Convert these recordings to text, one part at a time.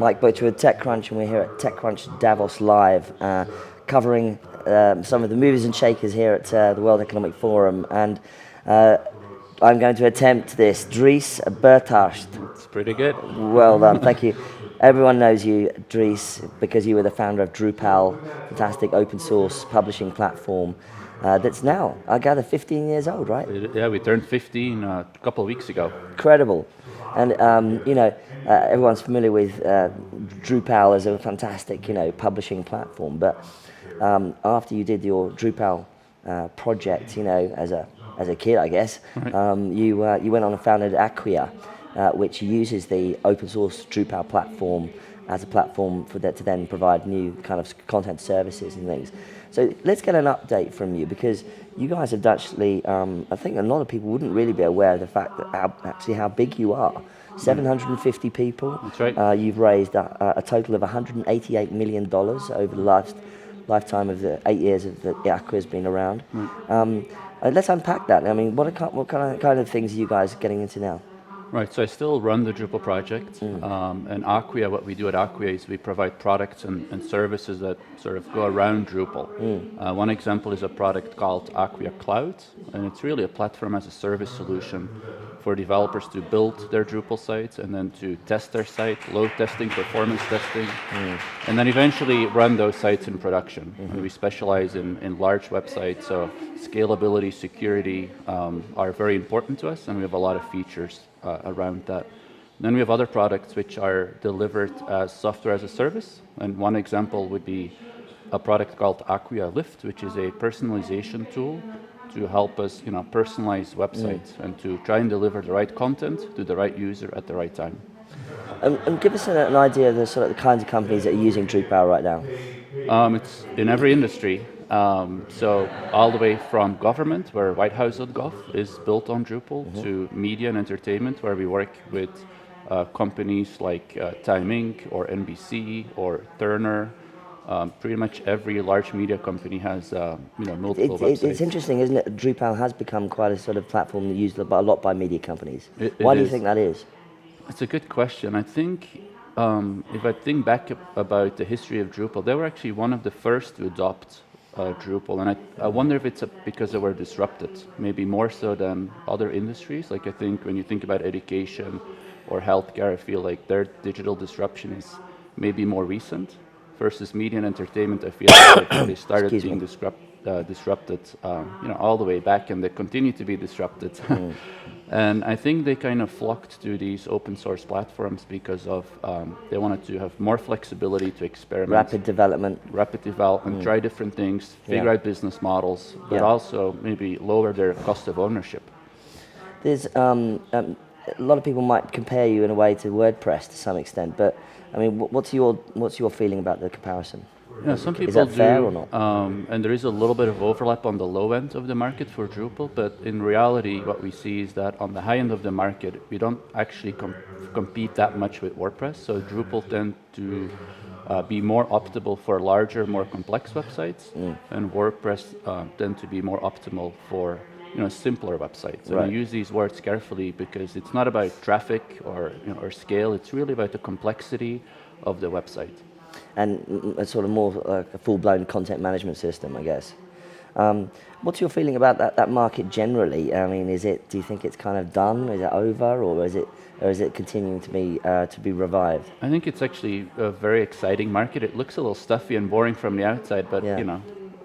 Mike Buytaert with TechCrunch, and we're here at TechCrunch Davos Live, covering some of the movers and shakers here at the World Economic Forum. And I'm going to attempt this. Dries Buytaert. It's pretty good. Well done, thank you. Everyone knows you, Dries, because you were the founder of Drupal, fantastic open source publishing platform that's now, I gather, 15 years old, right? Yeah, we turned 15 a couple of weeks ago. Incredible. And, everyone's familiar with Drupal as a fantastic, publishing platform. But after you did your Drupal project, as a kid, I guess, right. You went on and founded Acquia, which uses the open source Drupal platform as a platform for that to then provide new kind of content services and things. So let's get an update from you, because you guys have actually, I think a lot of people wouldn't really be aware of the fact that how big you are. 750 people. That's right. You've raised a total of $188 million over the lifetime of the 8 years of the Acquia's been around. Let's unpack that. I mean, what kind of things are you guys getting into now? Right, so I still run the Drupal project, and Acquia, what we do at Acquia is we provide products and services that sort of go around Drupal. One example is a product called Acquia Cloud, and it's really a platform as a service solution for developers to build their Drupal sites and then to test their site, load testing, performance testing, and then eventually run those sites in production. And we specialize in large websites, so scalability, security are very important to us, and we have a lot of features around that. Then we have other products which are delivered as software as a service, and one example would be a product called Acquia Lift, which is a personalization tool to help us, personalize websites and to try and deliver the right content to the right user at the right time. And give us an idea of the kinds of companies that are using Drupal right now. It's in every industry. So all the way from government, where whitehouse.gov is built on Drupal, to media and entertainment, where we work with companies like Time Inc. or NBC or Turner. Pretty much every large media company has multiple websites. It's interesting, isn't it? Drupal has become quite a sort of platform used a lot by media companies. Why do you think that is? It's a good question. I think if I think back about the history of Drupal, they were actually one of the first to adopt Drupal, and I wonder if it's because they were disrupted, maybe more so than other industries. Like I think when you think about education or healthcare, I feel like their digital disruption is maybe more recent, versus media and entertainment. I feel like they started being disrupted, all the way back, and they continue to be disrupted. And I think they kind of flocked to these open source platforms because of they wanted to have more flexibility to experiment. Rapid development, try different things, figure out business models, but also maybe lower their cost of ownership. There's a lot of people might compare you in a way to WordPress to some extent, but I mean, what's your feeling about the comparison? Yeah, some people is that fair or not? And there is a little bit of overlap on the low end of the market for Drupal, but in reality, what we see is that on the high end of the market, we don't actually compete that much with WordPress. So Drupal tend to be more optimal for larger, more complex websites, and WordPress tend to be more optimal for simpler websites. And I use these words carefully because it's not about traffic or scale. It's really about the complexity of the website. And a sort of more a full-blown content management system, I guess. What's your feeling about that market generally? I mean, do you think it's kind of done? Is it over, or is it continuing to be revived? I think it's actually a very exciting market. It looks a little stuffy and boring from the outside, but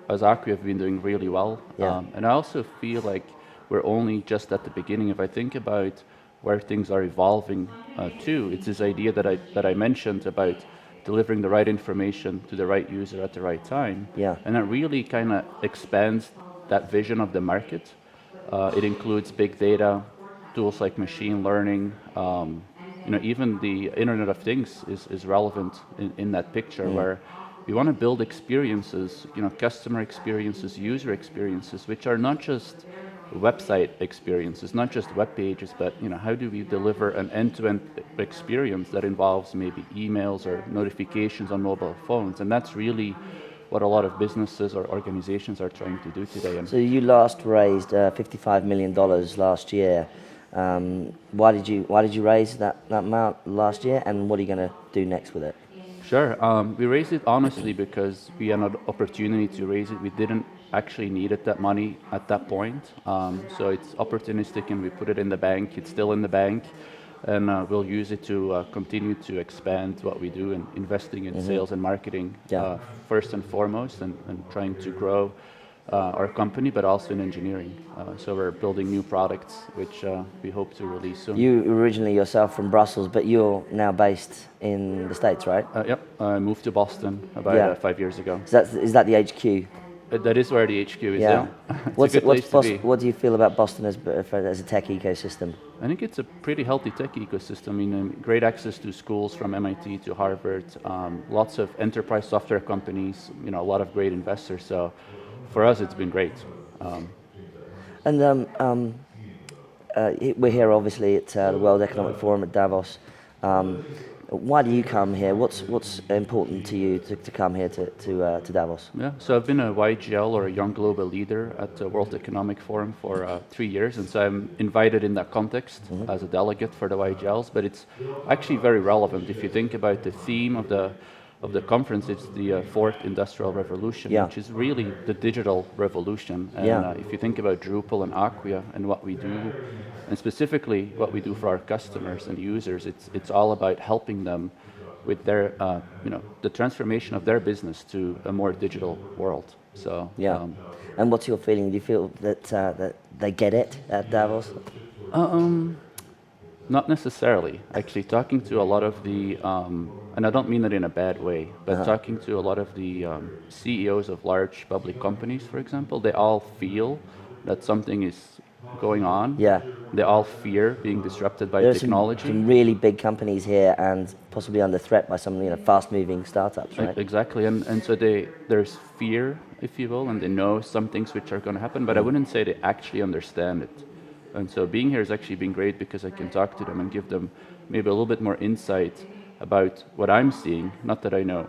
as Acquia, have been doing really well. And I also feel like we're only just at the beginning. If I think about where things are evolving to, it's this idea that I mentioned about delivering the right information to the right user at the right time. And that really kind of expands that vision of the market. It includes big data, tools like machine learning, even the Internet of Things is relevant in that picture, where we want to build experiences, customer experiences, user experiences, which are not just website experiences, not just web pages, but how do we deliver an end-to-end experience that involves maybe emails or notifications on mobile phones? And that's really what a lot of businesses or organizations are trying to do today. So you last raised $55 million last year. Why did you raise that amount last year, and what are you going to do next with it? Sure. We raised it honestly because we had an opportunity to raise it. We didn't actually needed that money at that point. So it's opportunistic and we put it in the bank. It's still in the bank. And we'll use it to continue to expand what we do and investing in sales and marketing first and foremost, and trying to grow our company, but also in engineering. So we're building new products, which we hope to release soon. You originally yourself from Brussels, but you're now based in the States, right? Yep, I moved to Boston about 5 years ago. Is that the HQ? That is where the HQ is, Yeah. It's a good place to be. What do you feel about Boston as a tech ecosystem? I think it's a pretty healthy tech ecosystem. I mean, great access to schools from MIT to Harvard, lots of enterprise software companies, a lot of great investors. So for us, it's been great. We're here obviously at the World Economic Forum at Davos. Why do you come here? What's important to you to come here to Davos? Yeah, so I've been a YGL, or a Young Global Leader, at the World Economic Forum for 3 years, and so I'm invited in that context as a delegate for the YGLs. But it's actually very relevant if you think about the theme of the conference. It's the fourth industrial revolution, which is really the digital revolution. And if you think about Drupal and Acquia and what we do, and specifically what we do for our customers and users, it's all about helping them with their, the transformation of their business to a more digital world. So and what's your feeling? Do you feel that they get it at Davos? Not necessarily. Actually, talking to a lot of the, and I don't mean that in a bad way, but talking to a lot of the CEOs of large public companies, for example, they all feel that something is going on. Yeah. They all fear being disrupted by technology. Some really big companies here, and possibly under threat by some fast-moving startups, right? Exactly, and so there's fear, if you will, and they know some things which are going to happen, but I wouldn't say they actually understand it. And so being here has actually been great because I can talk to them and give them maybe a little bit more insight about what I'm seeing. Not that I know,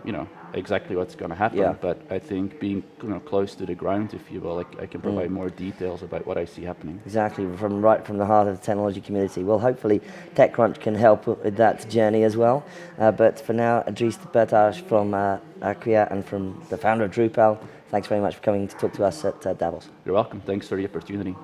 exactly what's going to happen, but I think being close to the ground, if you will, I can provide more details about what I see happening. Exactly, right from the heart of the technology community. Well, hopefully TechCrunch can help with that journey as well. But for now, Dries Buytaert from Acquia and from the founder of Drupal, thanks very much for coming to talk to us at Davos. You're welcome. Thanks for the opportunity.